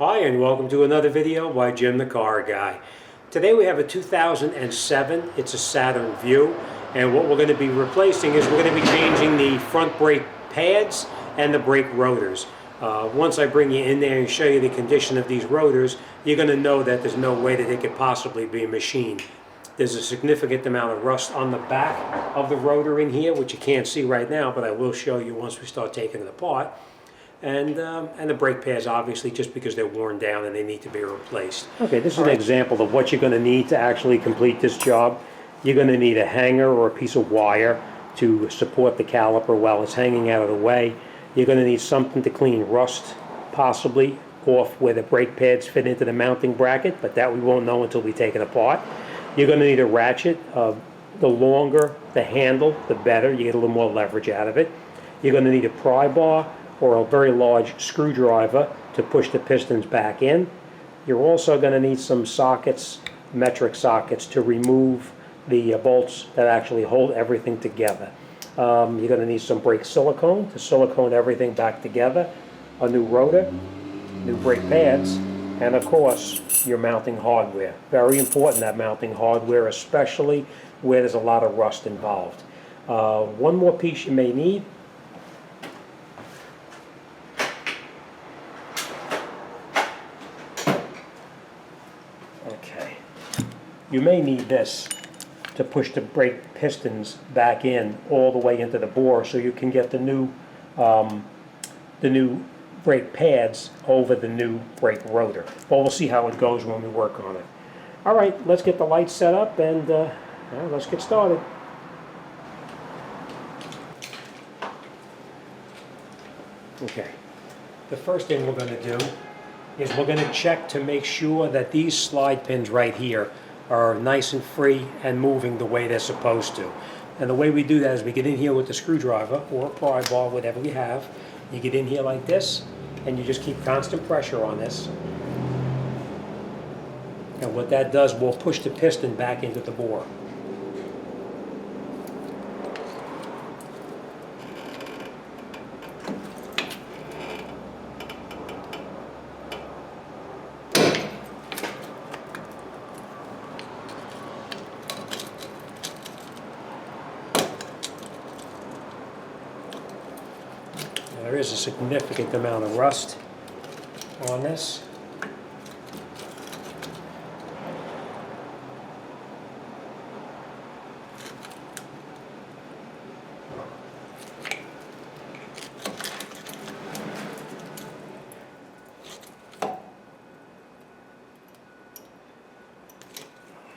Hi and welcome to another video by Jim the Car Guy. Today we have a 2007, it's a Saturn View, and what we're going to be replacing is we're going to be changing the front brake pads and the brake rotors. Once I bring you in there and show you the condition of these rotors, you're going to know that there's no way that they could possibly be machined. There's a significant amount of rust on the back of the rotor in here, which you can't see right now, but I will show you once we start taking it apart. And the brake pads, obviously, just because they're worn down and they need to be replaced. Okay, this is an example of what you're going to need to actually complete this job. You're going to need a hanger or a piece of wire to support the caliper while it's hanging out of the way. You're going to need something to clean rust, possibly, off where the brake pads fit into the mounting bracket, but that we won't know until we take it apart. You're going to need a ratchet. The longer the handle, the better. You get a little more leverage out of it. You're going to need a pry bar or a very large screwdriver to push the pistons back in. You're also going to need some sockets, metric sockets, to remove the bolts that actually hold everything together. You're going to need some brake silicone to silicone everything back together, a new rotor, new brake pads, and of course your mounting hardware. Very important, that mounting hardware, especially where there's a lot of rust involved. One more piece you may need. Okay, you may need this to push the brake pistons back in all the way into the bore so you can get the new brake pads over the new brake rotor. But we'll see how it goes when we work on it. All right, let's get the lights set up and let's get started. Okay, the first thing we're going to do is we're going to check to make sure that these slide pins right here are nice and free and moving the way they're supposed to. And the way we do that is we get in here with the screwdriver or a pry bar, whatever we have. You get in here like this and you just keep constant pressure on this. And what that does, will push the piston back into the bore. There is a significant amount of rust on this.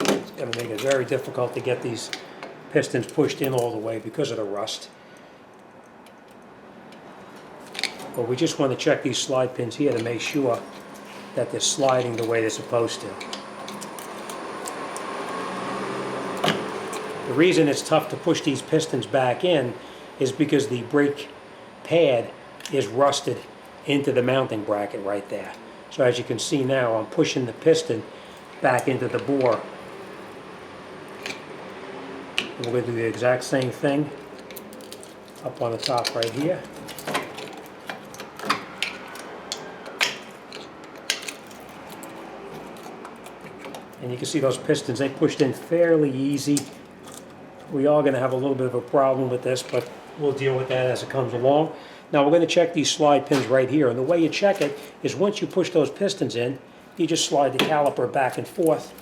It's going to make it very difficult to get these pistons pushed in all the way because of the rust. But we just want to check these slide pins here to make sure that they're sliding the way they're supposed to. The reason it's tough to push these pistons back in is because the brake pad is rusted into the mounting bracket right there. So as you can see now, I'm pushing the piston back into the bore. And we're going to do the exact same thing up on the top right here. And you can see those pistons, they pushed in fairly easy. We are going to have a little bit of a problem with this, but we'll deal with that as it comes along. Now we're going to check these slide pins right here. And the way you check it is once you push those pistons in, you just slide the caliper back and forth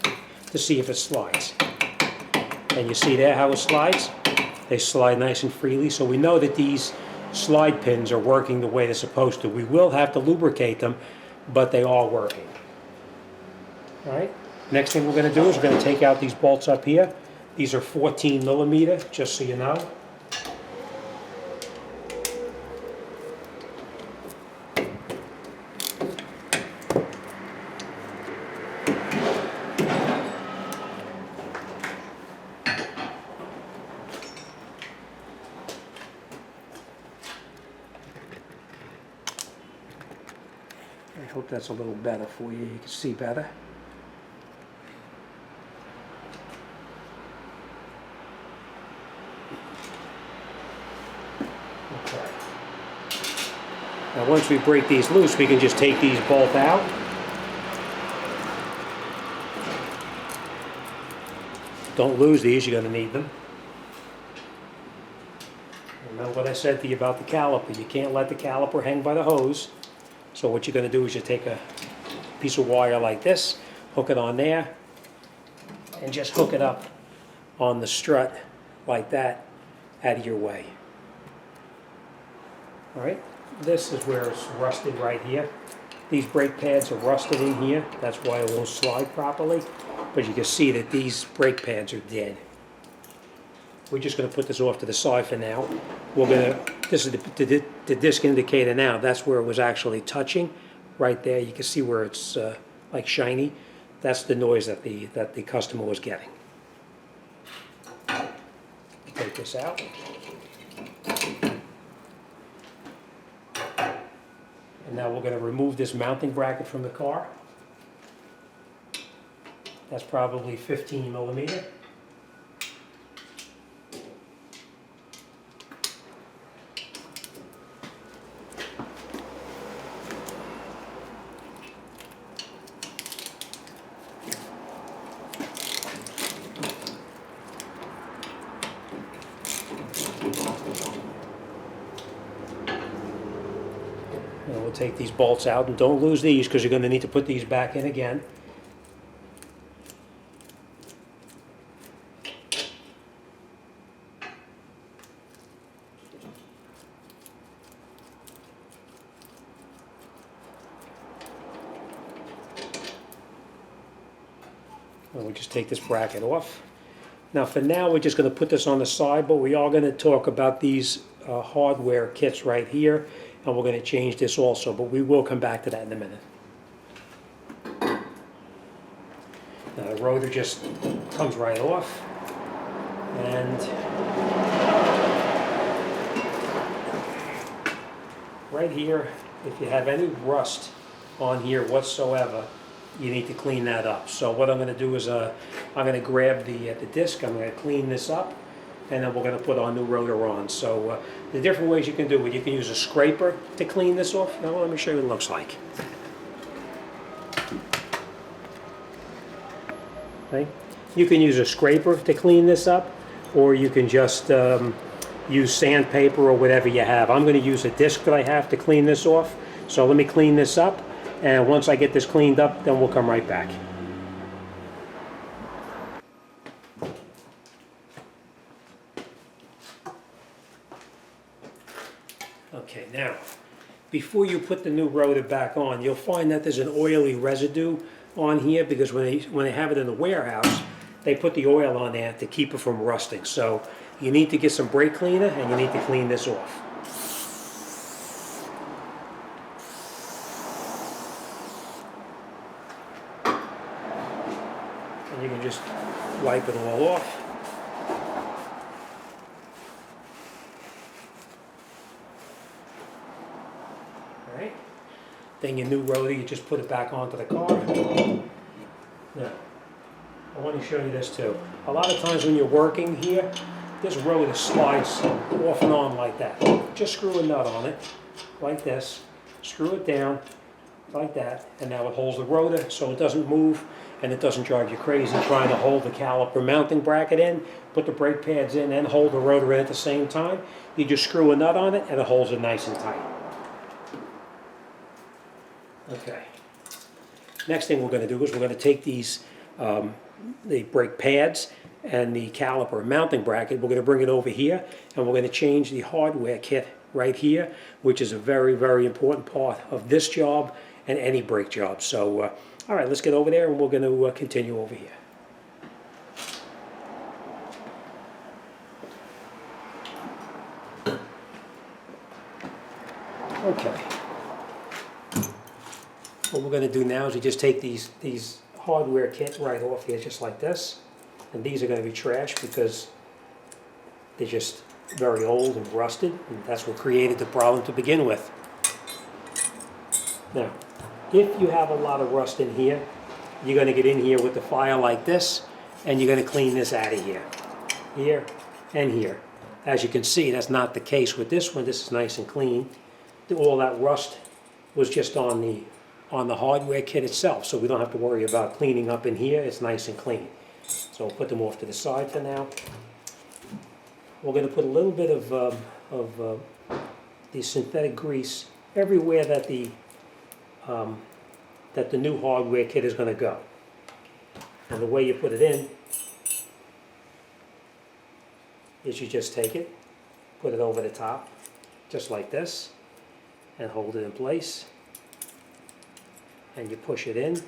to see if it slides. And you see there how it slides? They slide nice and freely. So we know that these slide pins are working the way they're supposed to. We will have to lubricate them, but they are working. All right? Next thing we're going to do is we're going to take out these bolts up here. These are 14 millimeter, just so you know. I hope that's a little better for you. You can see better. Now once we break these loose, we can just take these both out Don't lose these, you're going to need them. Remember what I said to you about the caliper. You can't let the caliper hang by the hose. So what you're going to do is you take a piece of wire like this, hook it on there, and just hook it up on the strut like that out of your way. All right, this is where it's rusted right here. These brake pads are rusted in here. That's why it won't slide properly. But you can see that these brake pads are dead. We're just going to put this off to the side for now. We're going to, this is the disc indicator now. That's where it was actually touching. Right there, you can see where it's like shiny. That's the noise that the customer was getting. Take this out. And now we're going to remove this mounting bracket from the car. That's probably 15 millimeter. And we'll take these bolts out, and don't lose these because you're going to need to put these back in again. And we'll just take this bracket off. Now for now we're just going to put this on the side, but we are going to talk about these hardware kits right here, and we're going to change this also, but we will come back to that in a minute. Now the rotor just comes right off, and right here, if you have any rust on here whatsoever, you need to clean that up. So what I'm going to do is I'm going to grab the disc, I'm going to clean this up, and then we're going to put our new rotor on. So the different ways you can do it, you can use a scraper to clean this off. Now let me show you what it looks like. Okay. You can use a scraper to clean this up, or you can just use sandpaper or whatever you have. I'm going to use a disc that I have to clean this off. So let me clean this up, and once I get this cleaned up, then we'll come right back. Okay, now, before you put the new rotor back on, you'll find that there's an oily residue on here because when they have it in the warehouse, they put the oil on there to keep it from rusting. So you need to get some brake cleaner and you need to clean this off. And you can just wipe it all off. Alright. Then your new rotor, you just put it back onto the car. Now, I want to show you this too. A lot of times when you're working here, this rotor slides off and on like that. Just screw a nut on it, like this. Screw it down, like that, and now it holds the rotor so it doesn't move and it doesn't drive you crazy trying to hold the caliper mounting bracket in, put the brake pads in, and hold the rotor in at the same time. You just screw a nut on it and it holds it nice and tight. Okay. Next thing we're going to do is we're going to take these the brake pads and the caliper mounting bracket. We're going to bring it over here, and we're going to change the hardware kit right here, which is a very, very important part of this job and any brake job. So, all right, let's get over there, and we're going to continue over here. Okay. What we're going to do now is we just take these hardware kit right off here, just like this. And these are going to be trash because they're just very old and rusted, and that's what created the problem to begin with. Now, if you have a lot of rust in here, you're going to get in here with the file like this, and you're going to clean this out of here. Here and here. As you can see, that's not the case with this one. This is nice and clean. All that rust was just on the hardware kit itself, so we don't have to worry about cleaning up in here. It's nice and clean. So we'll put them off to the side for now. We're going to put a little bit of the synthetic grease everywhere that the new hardware kit is going to go. And the way you put it in is you just take it, put it over the top, just like this, and hold it in place. And you push it in.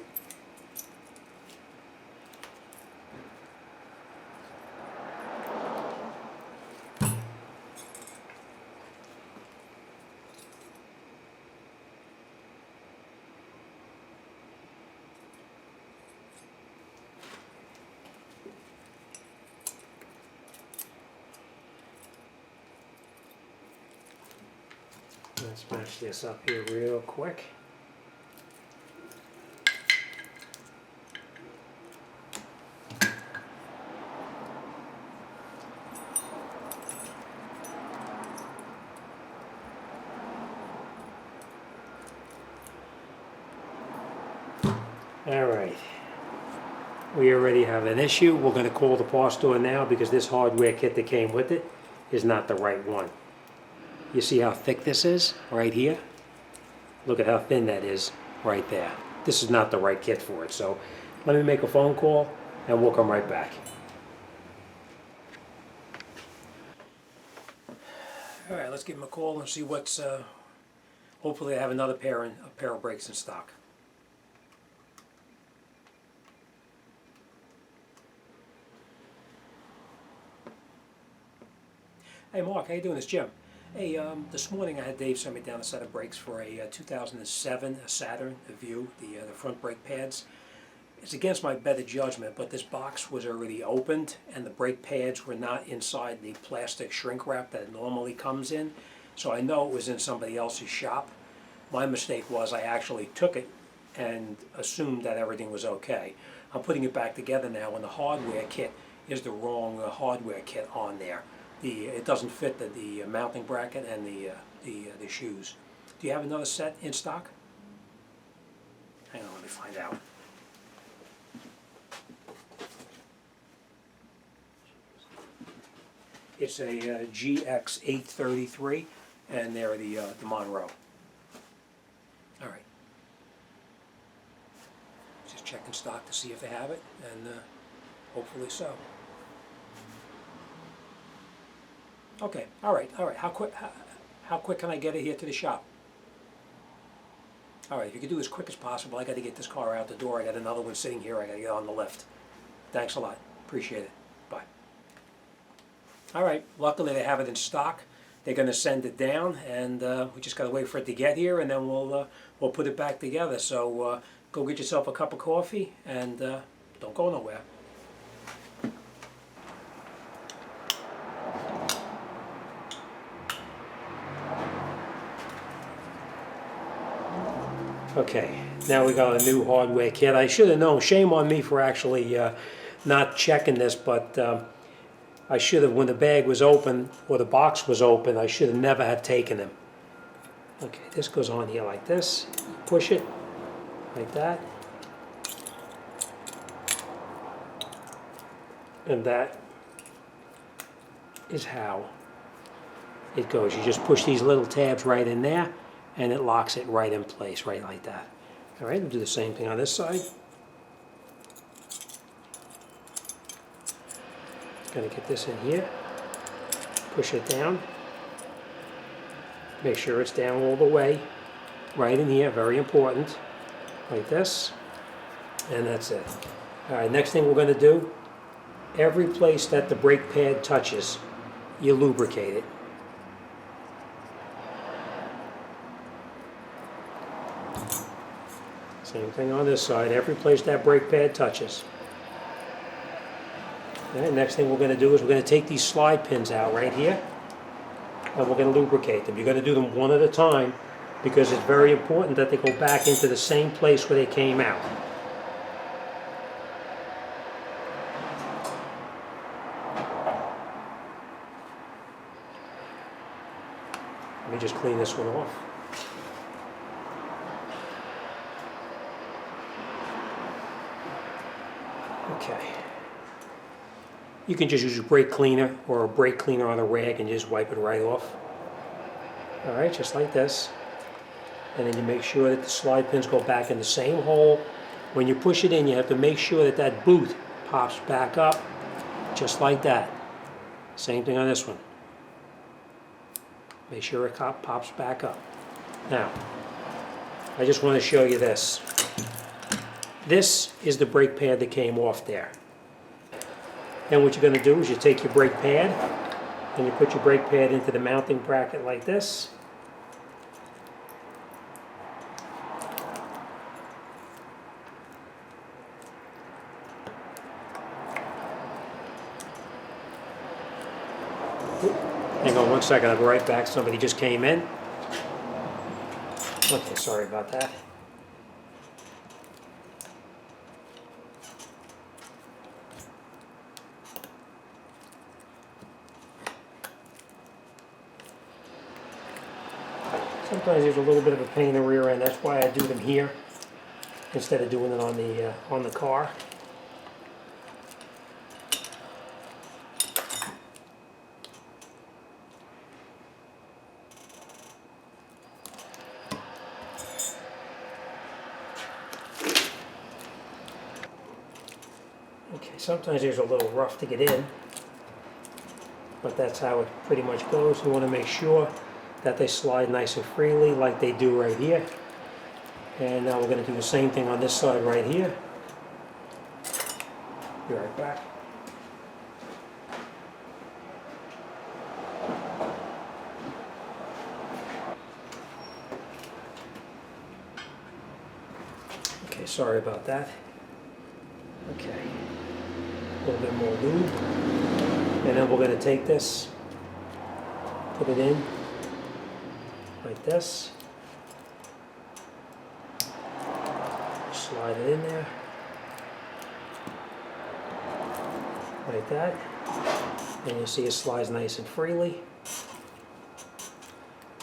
Let's match this up here real quick. All right, we already have an issue. We're going to call the parts store now because this hardware kit that came with it is not the right one. You see how thick this is right here? Look at how thin that is right there. This is not the right kit for it. So let me make a phone call and we'll come right back. All right, let's give them a call and see what's, hopefully I have another pair of brakes in stock. Hey Mark, how you doing? It's Jim. Hey, this morning I had Dave send me down a set of brakes for a 2007 Saturn, the View, the front brake pads. It's against my better judgment, but this box was already opened and the brake pads were not inside the plastic shrink wrap that it normally comes in. So I know it was in somebody else's shop. My mistake was I actually took it and assumed that everything was okay. I'm putting it back together now and the hardware kit is the wrong hardware kit on there. It doesn't fit the mounting bracket and the shoes. Do you have another set in stock? Hang on, let me find out. It's a GX833, and they're the Monroe. All right. Just checking stock to see if they have it, and hopefully so. Okay, all right. How quick can I get it here to the shop? All right, if you could do as quick as possible, I got to get this car out the door. I got another one sitting here. I got to get on the lift. Thanks a lot. Appreciate it. Bye. All right, luckily they have it in stock. They're going to send it down, and we just got to wait for it to get here, and then we'll put it back together. So go get yourself a cup of coffee, and don't go nowhere. Okay, now we got a new hardware kit. I should have known. Shame on me for actually not checking this, but I should have, when the bag was open, or the box was open, I should have never have taken them. Okay, this goes on here like this. Push it, like that. And that is how it goes. You just push these little tabs right in there, and it locks it right in place, right like that. All right, we'll do the same thing on this side. Gonna get this in here, push it down, make sure it's down all the way, right in here, very important, like this, and that's it. All right, next thing we're gonna do, every place that the brake pad touches, you lubricate it. Same thing on this side, every place that brake pad touches. Okay, next thing we're going to do is we're going to take these slide pins out right here, and we're going to lubricate them. You're going to do them one at a time because it's very important that they go back into the same place where they came out. Let me just clean this one off. Okay. You can just use a brake cleaner or a brake cleaner on a rag and just wipe it right off. Alright, just like this. And then you make sure that the slide pins go back in the same hole. When you push it in, you have to make sure that that boot pops back up, just like that. Same thing on this one. Make sure it pops back up. Now, I just want to show you this. This is the brake pad that came off there. And what you're going to do is you take your brake pad and you put your brake pad into the mounting bracket like this. Hang on one second, I'll be right back. Somebody just came in. Okay, sorry about that. Sometimes there's a little bit of a pain in the rear end. That's why I do them here instead of doing it on the car. Okay, sometimes there's a little rough to get in, but that's how it pretty much goes. You want to make sure that they slide nice and freely like they do right here. And now we're going to do the same thing on this side right here. Be right back. Okay, sorry about that. Okay, a little bit more lube. And then we're going to take this, put it in like this. Slide it in there. Like that. And you see it slides nice and freely.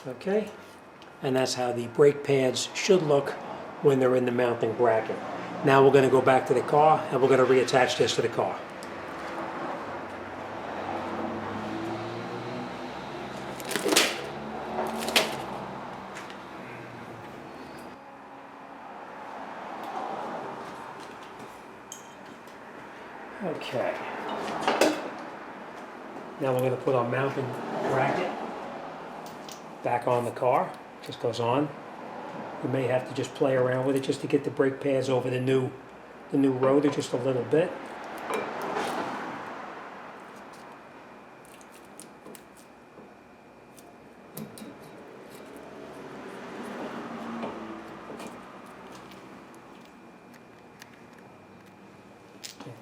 Okay. And that's how the brake pads should look when they're in the mounting bracket. Now we're going to go back to the car and we're going to reattach this to the car. Okay. Now we're going to put our mounting bracket back on the car. Just goes on. You may have to just play around with it just to get the brake pads over the new rotor just a little bit.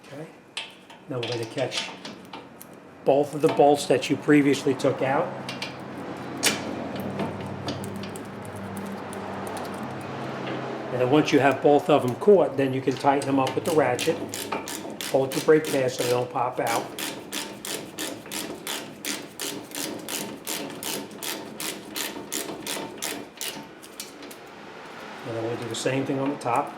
Okay. Now we're going to catch both of the bolts that you previously took out. And then once you have both of them caught, then you can tighten them up with the ratchet. Hold your brake pads so they don't pop out. And then we'll do the same thing on the top.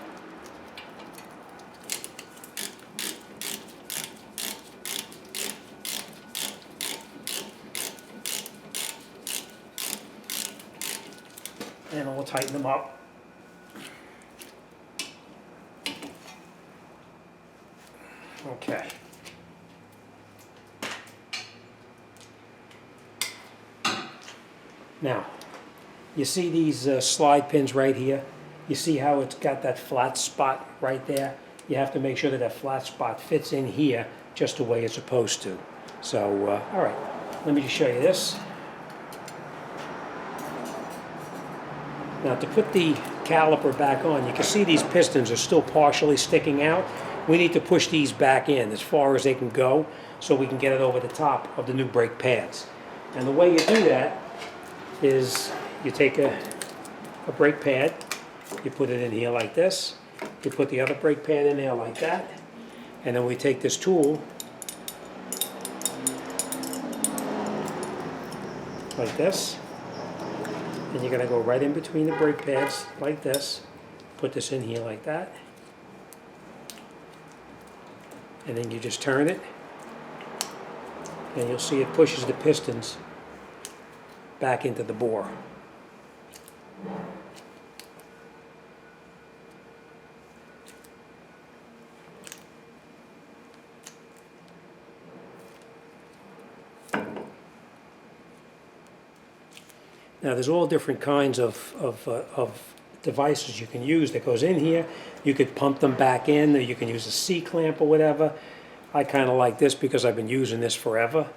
And we'll tighten them up. Okay. Now, you see these slide pins right here? You see how it's got that flat spot right there? You have to make sure that that flat spot fits in here just the way it's supposed to. So, all right, let me just show you this. Now, to put the caliper back on, you can see these pistons are still partially sticking out. We need to push these back in as far as they can go so we can get it over the top of the new brake pads. And the way you do that is you take a brake pad, you put it in here like this, you put the other brake pad in there like that, and then we take this tool like this, and you're going to go right in between the brake pads like this, put this in here like that, and then you just turn it and you'll see it pushes the pistons back into the bore. Now there's all different kinds of devices you can use that goes in here. You could pump them back in, or you can use a C-clamp or whatever. I kind of like this because I've been using this forever.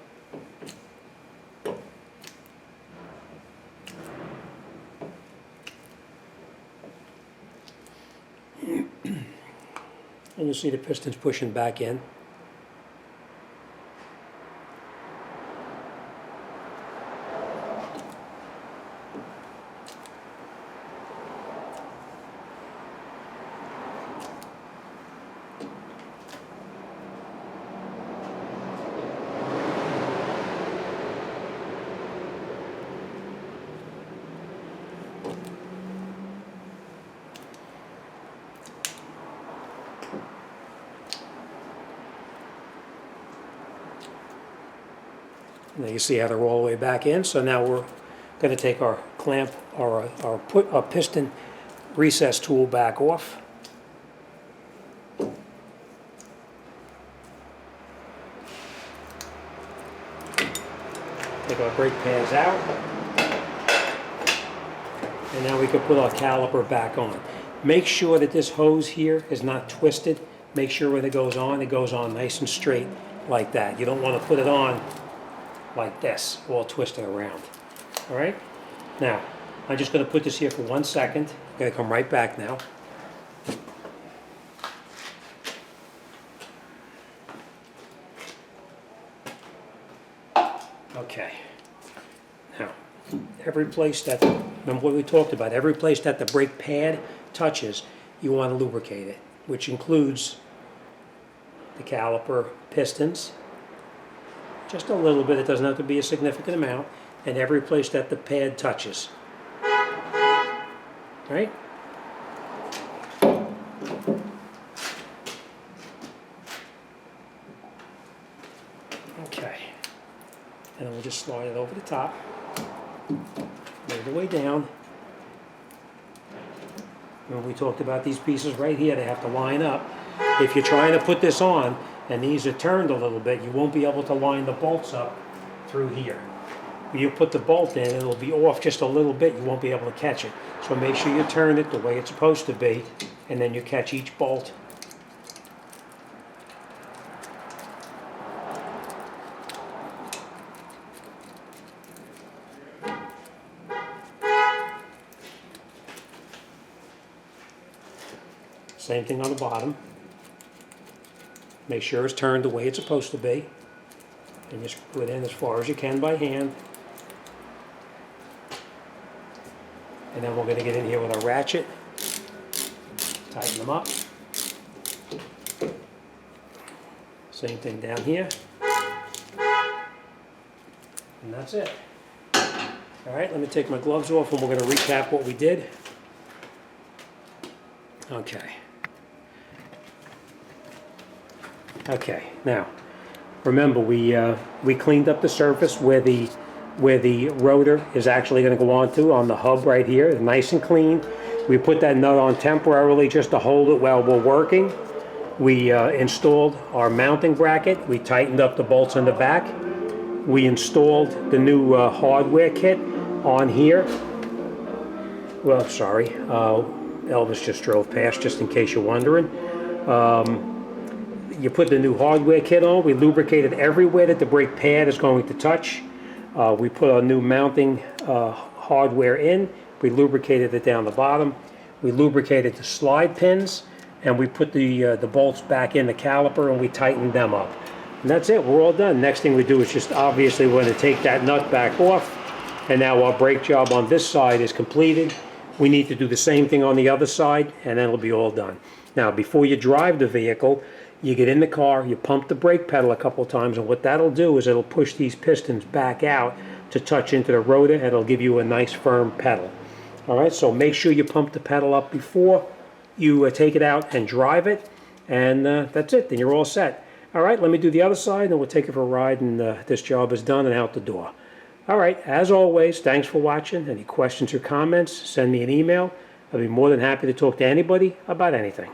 And you'll see the pistons pushing back in. Now you see how they're all the way back in. So now we're going to take our clamp or our piston recess tool back off. Take our brake pads out. And now we can put our caliper back on. Make sure that this hose here is not twisted. Make sure when it goes on nice and straight like that. You don't want to put it on like this, all twisted around. All right? Now, I'm just going to put this here for 1 second. I'm going to come right back now. Okay. Now, every place that, remember what we talked about, every place that the brake pad touches, you want to lubricate it, which includes the caliper pistons, just a little bit, it doesn't have to be a significant amount, and every place that the pad touches. Right? Okay. And we'll just slide it over the top, all the way down. Remember we talked about these pieces right here, they have to line up. If you're trying to put this on, and these are turned a little bit, you won't be able to line the bolts up through here. When you put the bolt in, it'll be off just a little bit, you won't be able to catch it. So make sure you turn it the way it's supposed to be, and then you catch each bolt. Same thing on the bottom. Make sure it's turned the way it's supposed to be. And just screw it in as far as you can by hand. And then we're going to get in here with a ratchet. Tighten them up. Same thing down here. And that's it. Alright, let me take my gloves off and we're going to recap what we did. Okay. Okay, now remember we cleaned up the surface where the rotor is actually going to go onto on the hub right here. It's nice and clean. We put that nut on temporarily just to hold it while we're working. We installed our mounting bracket. We tightened up the bolts in the back. We installed the new hardware kit on here. Well, sorry, Elvis just drove past, just in case you're wondering. You put the new hardware kit on. We lubricated everywhere that the brake pad is going to touch. We put our new mounting hardware in. We lubricated it down the bottom. We lubricated the slide pins, and we put the bolts back in the caliper, and we tightened them up. And that's it. We're all done. Next thing we do is just obviously we're going to take that nut back off, and now our brake job on this side is completed. We need to do the same thing on the other side, and then it'll be all done. Now, before you drive the vehicle, you get in the car, you pump the brake pedal a couple times, and what that'll do is it'll push these pistons back out to touch into the rotor, and it'll give you a nice firm pedal. All right, so make sure you pump the pedal up before you take it out and drive it, and that's it. Then you're all set. All right, let me do the other side and we'll take it for a ride and this job is done and out the door. All right, as always, thanks for watching. Any questions or comments, send me an email. I'll be more than happy to talk to anybody about anything.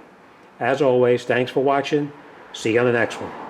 As always, thanks for watching. See you on the next one.